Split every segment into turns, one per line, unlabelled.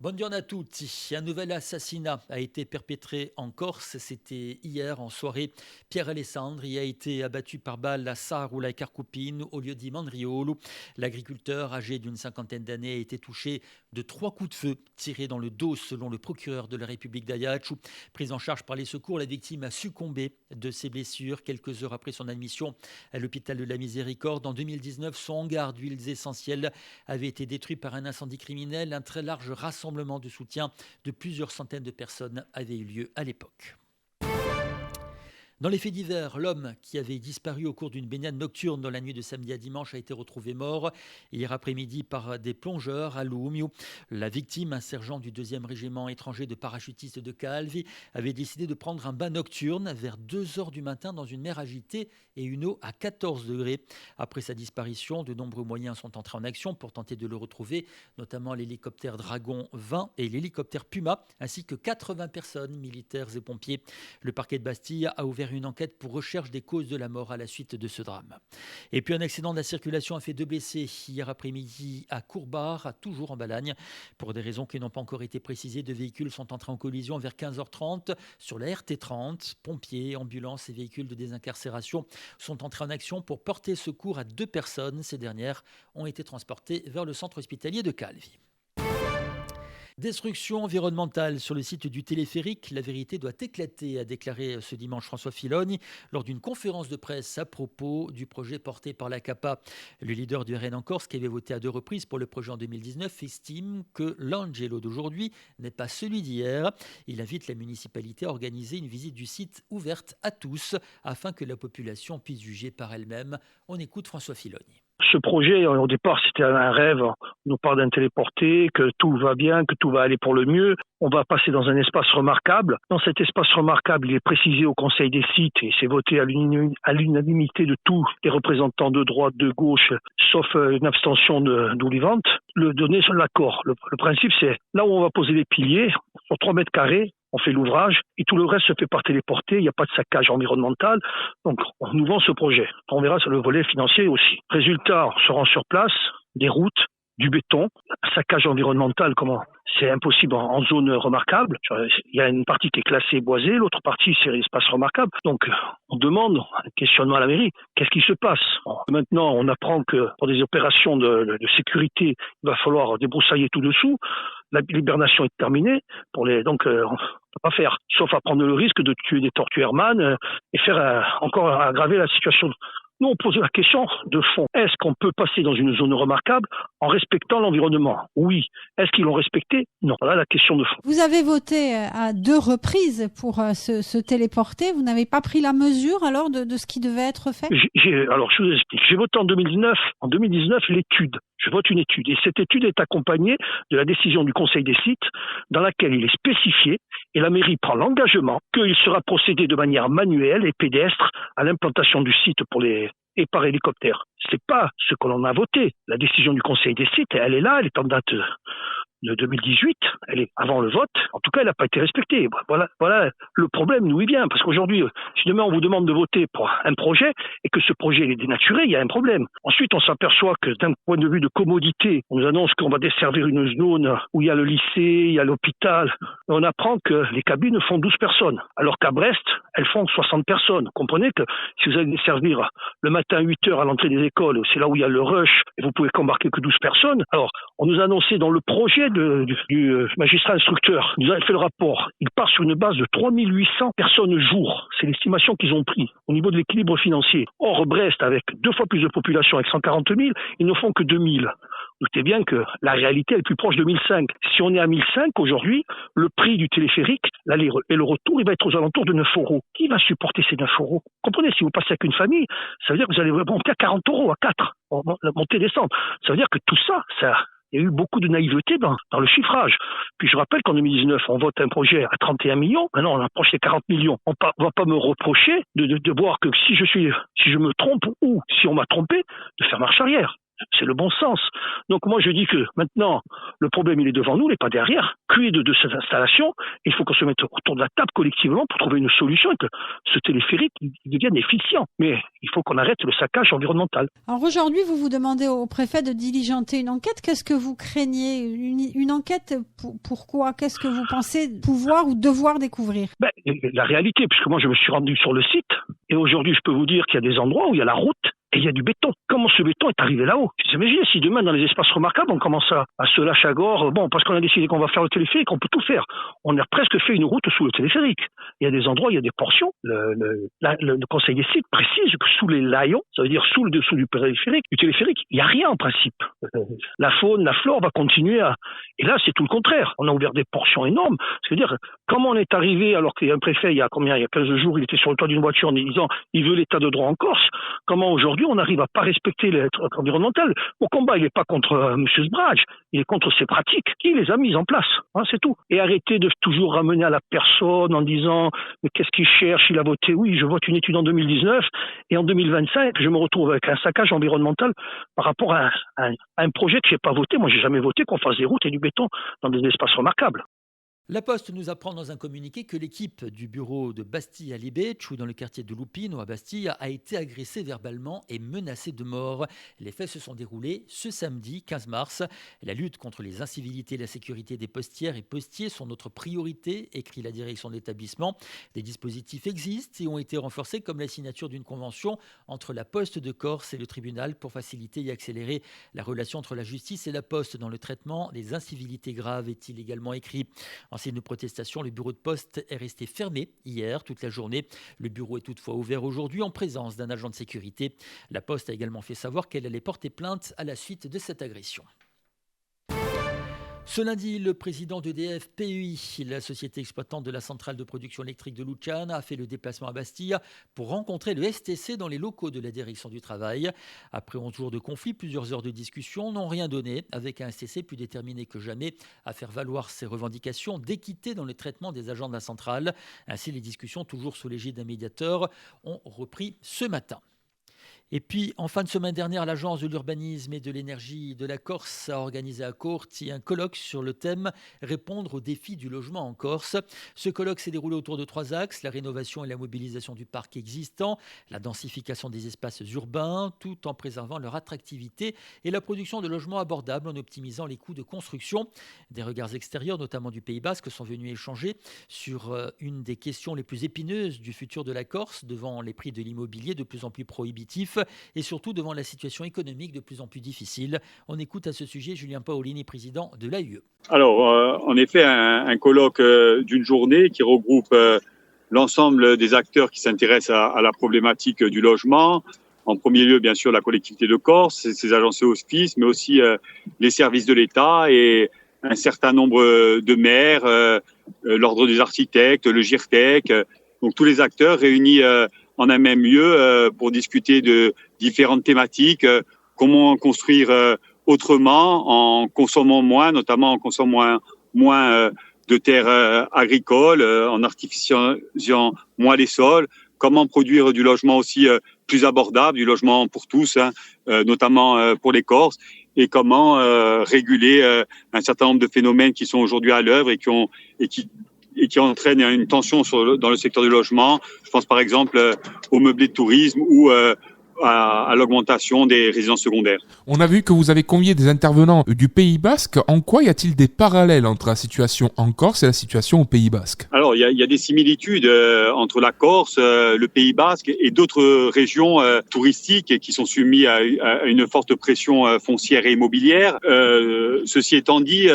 Buongiorno a tutti. Un nouvel assassinat a été perpétré en Corse. C'était hier en soirée. Pierre Alessandri a été abattu par balle à Sarula e Carcupine au lieu dit Mandriolo. L'agriculteur âgé d'une cinquantaine d'années a été touché de 3 coups de feu tirés dans le dos selon le procureur de la République d'Ajaccio. Prise en charge par les secours, la victime a succombé de ses blessures quelques heures après son admission à l'hôpital de la Miséricorde. En 2019, son hangar d'huiles essentielles avait été détruit par un incendie criminel. Un très large rassemblement de soutien de plusieurs centaines de personnes avait eu lieu à l'époque. Dans les faits divers, l'homme qui avait disparu au cours d'une baignade nocturne dans la nuit de samedi à dimanche a été retrouvé mort hier après-midi par des plongeurs à Lumio. La victime, un sergent du 2e régiment étranger de parachutistes de Calvi, avait décidé de prendre un bain nocturne vers 2 heures du matin dans une mer agitée et une eau à 14 degrés. Après sa disparition, de nombreux moyens sont entrés en action pour tenter de le retrouver, notamment l'hélicoptère Dragon 20 et l'hélicoptère Puma, ainsi que 80 personnes, militaires et pompiers. Le parquet de Bastille a ouvert une enquête pour recherche des causes de la mort à la suite de ce drame. Et puis un accident de la circulation a fait 2 blessés hier après-midi à Courbar, toujours en Balagne. Pour des raisons qui n'ont pas encore été précisées, 2 véhicules sont entrés en collision vers 15h30 sur la RT30. Pompiers, ambulances et véhicules de désincarcération sont entrés en action pour porter secours à 2 personnes. Ces dernières ont été transportées vers le centre hospitalier de Calvi. Destruction environnementale sur le site du téléphérique. La vérité doit éclater, a déclaré ce dimanche François Filoni lors d'une conférence de presse à propos du projet porté par la CAPA. Le leader du RN en Corse, qui avait voté à 2 reprises pour le projet en 2019, estime que l'Angelo d'aujourd'hui n'est pas celui d'hier. Il invite la municipalité à organiser une visite du site ouverte à tous afin que la population puisse juger par elle-même. On écoute François Filoni.
Ce projet, au départ, c'était un rêve. On nous parle d'un téléporté, que tout va bien, que tout va aller pour le mieux. On va passer dans un espace remarquable. Dans cet espace remarquable, il est précisé au Conseil des sites, et c'est voté à l'unanimité de tous les représentants de droite, de gauche, sauf une abstention d'Olivante, le donner sur l'accord. Le principe, c'est là où on va poser les piliers, sur 3 mètres carrés, on fait l'ouvrage et tout le reste se fait par téléporter, il n'y a pas de saccage environnemental. Donc on nous vend ce projet. On verra sur le volet financier aussi. Résultat, on se rend sur place, des routes, du béton, un saccage environnemental, comment ? C'est impossible en zone remarquable. Il y a une partie qui est classée boisée, l'autre partie c'est l'espace remarquable. Donc on demande un questionnement à la mairie. Qu'est-ce qui se passe ? Maintenant on apprend que pour des opérations de sécurité, il va falloir débroussailler tout dessous. L'hibernation est terminée. Donc on ne peut pas faire, sauf à prendre le risque de tuer des tortues hermanes et faire encore aggraver la situation. Nous, on pose la question de fond. Est-ce qu'on peut passer dans une zone remarquable en respectant l'environnement ? Oui. Est-ce qu'ils l'ont respecté ? Non. Voilà la question de fond.
Vous avez voté à 2 reprises pour se téléporter. Vous n'avez pas pris la mesure alors de ce qui devait être fait ?
Alors, je vous explique. J'ai voté en 2019. En 2019, l'étude. Je vote une étude. Et cette étude est accompagnée de la décision du Conseil des sites dans laquelle il est spécifié et la mairie prend l'engagement qu'il sera procédé de manière manuelle et pédestre à l'implantation du site et par hélicoptère. C'est pas ce que l'on a voté. La décision du Conseil des sites, elle est là, elle est en date de 2018, elle est avant le vote. En tout cas, elle n'a pas été respectée. Voilà le problème, d'où il vient. Parce qu'aujourd'hui, si demain on vous demande de voter pour un projet et que ce projet est dénaturé, il y a un problème. Ensuite, on s'aperçoit que d'un point de vue de commodité, on nous annonce qu'on va desservir une zone où il y a le lycée, il y a l'hôpital. Et on apprend que les cabines font 12 personnes, alors qu'à Brest, elles font 60 personnes. Vous comprenez que si vous allez desservir le matin à 8 heures à l'entrée des écoles, c'est là où il y a le rush, et vous pouvez qu'embarquer que 12 personnes. Alors, on nous a annoncé dans le projet du magistrat instructeur, nous avait fait le rapport, il part sur une base de 3800 personnes jour. C'est l'estimation qu'ils ont pris au niveau de l'équilibre financier. Or, Brest, avec 2 fois plus de population, avec 140 000, ils ne font que 2000. Notez bien que la réalité est plus proche de 1005. Si on est à 1005 aujourd'hui, le prix du téléphérique, l'aller et le retour, il va être aux alentours de 9 euros. Qui va supporter ces 9 euros ? Comprenez, si vous passez avec une famille, ça veut dire que vous allez monter à 40 euros, à 4. Monter, descendre. Ça veut dire que tout ça, il y a eu beaucoup de naïveté dans le chiffrage. Puis je rappelle qu'en 2019, on vote un projet à 31 millions. Maintenant, on approche les 40 millions. On va pas me reprocher de voir que si je me trompe ou si on m'a trompé, de faire marche arrière. C'est le bon sens. Donc moi je dis que maintenant, le problème il est devant nous, il n'est pas derrière. Quid de cette installation? Il faut qu'on se mette autour de la table collectivement pour trouver une solution et que ce téléphérique il devienne efficient. Mais il faut qu'on arrête le saccage environnemental.
Alors aujourd'hui, vous vous demandez au préfet de diligenter une enquête. Qu'est-ce que vous craignez? Une enquête pourquoi? Qu'est-ce que vous pensez pouvoir ou devoir découvrir?
La réalité, puisque moi je me suis rendu sur le site et aujourd'hui je peux vous dire qu'il y a des endroits où il y a la route et il y a du béton. Comment ce béton est arrivé là-haut? Vous imaginez si demain dans les espaces remarquables on commence à se lâcher à gorge, parce qu'on a décidé qu'on va faire le téléphérique, on peut tout faire. On a presque fait une route sous le téléphérique. Il y a des endroits, il y a des portions. Le conseil des sites précise que sous les layons, ça veut dire sous le dessous du téléphérique, il n'y a rien en principe. La faune, la flore va continuer et là c'est tout le contraire. On a ouvert des portions énormes. C'est-à-dire, comment on est arrivé alors qu'il y a un préfet, il y a 15 jours, il était sur le toit d'une voiture en disant il veut l'état de droit en Corse. Comment aujourd'hui on n'arrive à pas respecter les règles environnementales? Mon combat, il n'est pas contre M. Sbraj, il est contre ces pratiques. Qui les a mises en place? C'est tout. Et arrêtez de toujours ramener à la personne en disant mais qu'est-ce qu'il cherche? Il a voté. Oui, je vote une étude en 2019 et en 2025, je me retrouve avec un saccage environnemental par rapport à un projet que je n'ai pas voté. Moi, j'ai jamais voté qu'on fasse des routes et du béton dans des espaces remarquables.
La Poste nous apprend dans un communiqué que l'équipe du bureau de Bastille à Libeccio, dans le quartier de Lupino à Bastille, a été agressée verbalement et menacée de mort. Les faits se sont déroulés ce samedi 15 mars. La lutte contre les incivilités et la sécurité des postières et postiers sont notre priorité, écrit la direction de l'établissement. Des dispositifs existent et ont été renforcés comme la signature d'une convention entre la Poste de Corse et le tribunal pour faciliter et accélérer la relation entre la justice et la Poste dans le traitement des incivilités graves, est-il également écrit. En signe de protestation, le bureau de poste est resté fermé hier toute la journée. Le bureau est toutefois ouvert aujourd'hui en présence d'un agent de sécurité. La Poste a également fait savoir qu'elle allait porter plainte à la suite de cette agression. Ce lundi, le président d'EDF PEI, la société exploitante de la centrale de production électrique de Lucane, a fait le déplacement à Bastille pour rencontrer le STC dans les locaux de la direction du travail. Après 11 jours de conflit, plusieurs heures de discussion n'ont rien donné, avec un STC plus déterminé que jamais à faire valoir ses revendications d'équité dans le traitement des agents de la centrale. Ainsi, les discussions, toujours sous l'égide d'un médiateur, ont repris ce matin. Et puis, en fin de semaine dernière, l'Agence de l'urbanisme et de l'énergie de la Corse a organisé à Corti un colloque sur le thème « Répondre aux défis du logement en Corse ». Ce colloque s'est déroulé autour de 3 axes, la rénovation et la mobilisation du parc existant, la densification des espaces urbains, tout en préservant leur attractivité et la production de logements abordables en optimisant les coûts de construction. Des regards extérieurs, notamment du Pays Basque, sont venus échanger sur une des questions les plus épineuses du futur de la Corse, devant les prix de l'immobilier de plus en plus prohibitifs et surtout devant la situation économique de plus en plus difficile. On écoute à ce sujet Julien Paolini, président de l'AUE.
Alors, en effet, un colloque d'une journée qui regroupe l'ensemble des acteurs qui s'intéressent à la problématique du logement. En premier lieu, bien sûr, la collectivité de Corse, ses agences et hospices, mais aussi les services de l'État et un certain nombre de maires, l'Ordre des architectes, le GIRTEC, donc tous les acteurs réunis en un même lieu pour discuter de différentes thématiques, comment construire autrement en consommant moins, notamment en consommant moins de terres agricoles, en artificialisant moins les sols, comment produire du logement aussi plus abordable, du logement pour tous, notamment pour les Corses, et comment réguler un certain nombre de phénomènes qui sont aujourd'hui à l'œuvre et qui entraînent une tension dans le secteur du logement. Je pense par exemple au meublé de tourisme ou à l'augmentation des résidences secondaires.
On a vu que vous avez convié des intervenants du Pays Basque. En quoi y a-t-il des parallèles entre la situation en Corse et la situation au Pays Basque ?
Alors, il y a des similitudes entre la Corse, le Pays Basque et d'autres régions touristiques qui sont soumises à une forte pression foncière et immobilière. Ceci étant dit,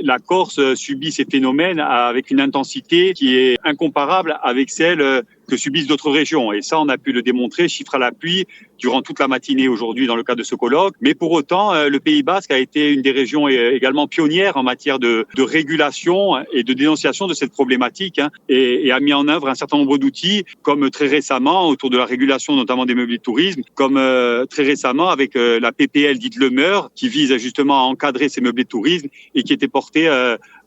la Corse subit ces phénomènes avec une intensité qui est incomparable avec celle que subissent d'autres régions. Et ça, on a pu le démontrer, chiffre à l'appui, durant toute la matinée aujourd'hui dans le cadre de ce colloque. Mais pour autant, le Pays Basque a été une des régions également pionnières en matière de régulation et de dénonciation de cette problématique, et a mis en œuvre un certain nombre d'outils, comme très récemment autour de la régulation notamment des meublés de tourisme, comme très récemment avec la PPL dite Le Meur, qui vise justement à encadrer ces meublés de tourisme et qui était portée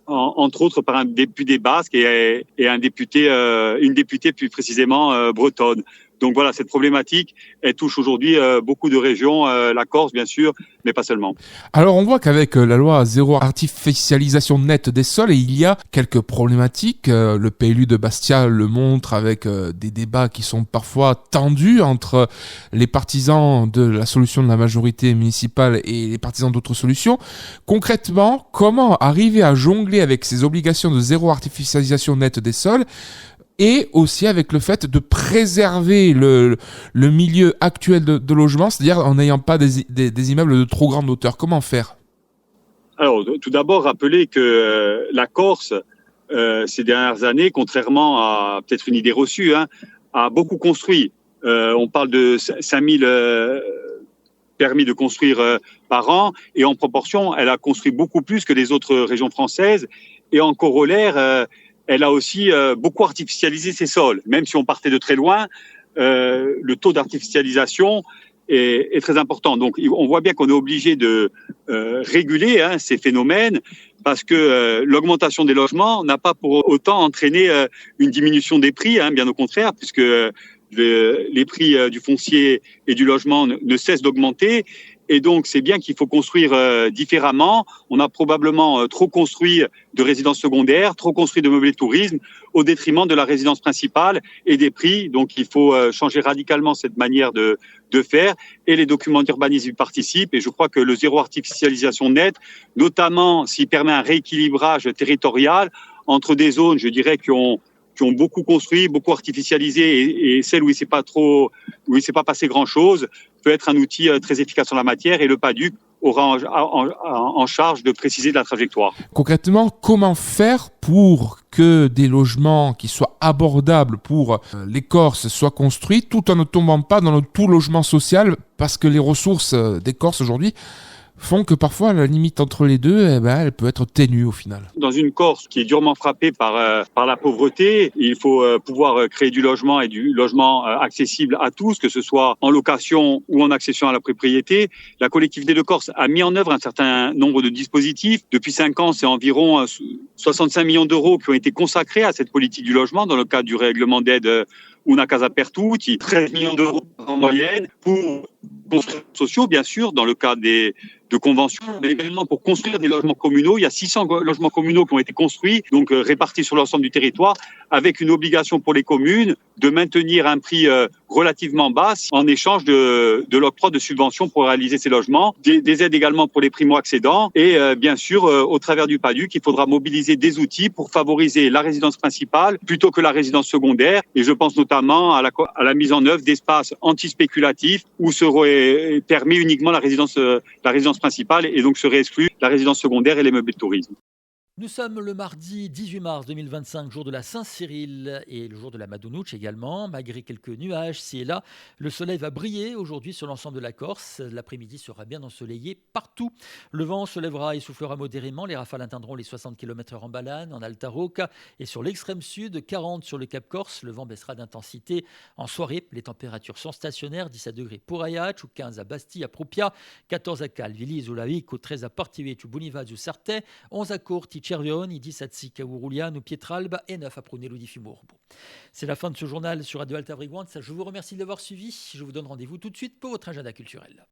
entre autres par un député basque et une députée plus précisément bretonne. Donc voilà, cette problématique, elle touche aujourd'hui beaucoup de régions, la Corse bien sûr, mais pas seulement.
Alors on voit qu'avec la loi zéro artificialisation nette des sols, il y a quelques problématiques. Le PLU de Bastia le montre avec des débats qui sont parfois tendus entre les partisans de la solution de la majorité municipale et les partisans d'autres solutions. Concrètement, comment arriver à jongler avec ces obligations de zéro artificialisation nette des sols et aussi avec le fait de préserver le milieu actuel de logement, c'est-à-dire en n'ayant pas des immeubles de trop grande hauteur. Comment faire ?
Alors, tout d'abord, rappeler que la Corse, ces dernières années, contrairement à peut-être une idée reçue, a beaucoup construit. On parle de 5000 permis de construire par an, et en proportion, elle a construit beaucoup plus que les autres régions françaises, et en corollaire, elle a aussi beaucoup artificialisé ses sols. Même si on partait de très loin, le taux d'artificialisation est très important. Donc, on voit bien qu'on est obligé de réguler ces phénomènes parce que l'augmentation des logements n'a pas pour autant entraîné une diminution des prix, bien au contraire, puisque les prix du foncier et du logement ne cessent d'augmenter. Et donc, c'est bien qu'il faut construire différemment. On a probablement trop construit de résidences secondaires, trop construit de meublés de tourisme au détriment de la résidence principale et des prix. Donc, il faut changer radicalement cette manière de faire. Et les documents d'urbanisme y participent. Et je crois que le zéro artificialisation nette, notamment s'il permet un rééquilibrage territorial entre des zones, je dirais, qui ont beaucoup construit, beaucoup artificialisé, et celles où il s'est pas passé grand-chose, peut être un outil très efficace en la matière, et le PADUC aura en charge de préciser la trajectoire.
Concrètement, comment faire pour que des logements qui soient abordables pour les Corses soient construits, tout en ne tombant pas dans le tout logement social, parce que les ressources des Corses aujourd'hui font que parfois la limite entre les deux, elle peut être ténue au final.
Dans une Corse qui est durement frappée par la pauvreté, il faut pouvoir créer du logement et du logement accessible à tous, que ce soit en location ou en accession à la propriété. La collectivité de Corse a mis en œuvre un certain nombre de dispositifs. Depuis 5 ans, c'est environ 65 millions d'euros qui ont été consacrés à cette politique du logement dans le cadre du règlement d'aide Una Casa per Tutti, 13 millions d'euros en moyenne pour construire sociaux, bien sûr, dans le cadre de conventions, mais également pour construire des logements communaux. Il y a 600 logements communaux qui ont été construits, donc répartis sur l'ensemble du territoire, avec une obligation pour les communes de maintenir un prix relativement bas en échange de l'octroi de subventions pour réaliser ces logements, des aides également pour les primo-accédants, et bien sûr, au travers du PADUC, il faudra mobiliser des outils pour favoriser la résidence principale plutôt que la résidence secondaire, et je pense notamment à la mise en œuvre d'espaces antispéculatifs où serait permis uniquement la résidence principale, et donc serait exclue la résidence secondaire et les meublés de tourisme.
Nous sommes le mardi 18 mars 2025, jour de la Saint-Cyril et le jour de la Madounoutch également. Malgré quelques nuages ci et là, le soleil va briller aujourd'hui sur l'ensemble de la Corse. L'après-midi sera bien ensoleillé partout. Le vent se lèvera et soufflera modérément. Les rafales atteindront les 60 km/h en Balane, en Alta Rocca et sur l'extrême sud, 40 sur le Cap Corse. Le vent baissera d'intensité en soirée. Les températures sont stationnaires, 17 degrés pour Ajaccio, 15 à Bastia, à Propia, 14 à Calvi, Isolaico, 13 à Portivieto, Bonifacio, Sartè, 11 à Corti, Cervioni, 10 à Zica, Urugliano, Pietralba et 9 à Prunello di Fiumorbo. C'est la fin de ce journal sur Radio Alta Briguanza. Je vous remercie de l'avoir suivi. Je vous donne rendez-vous tout de suite pour votre agenda culturel.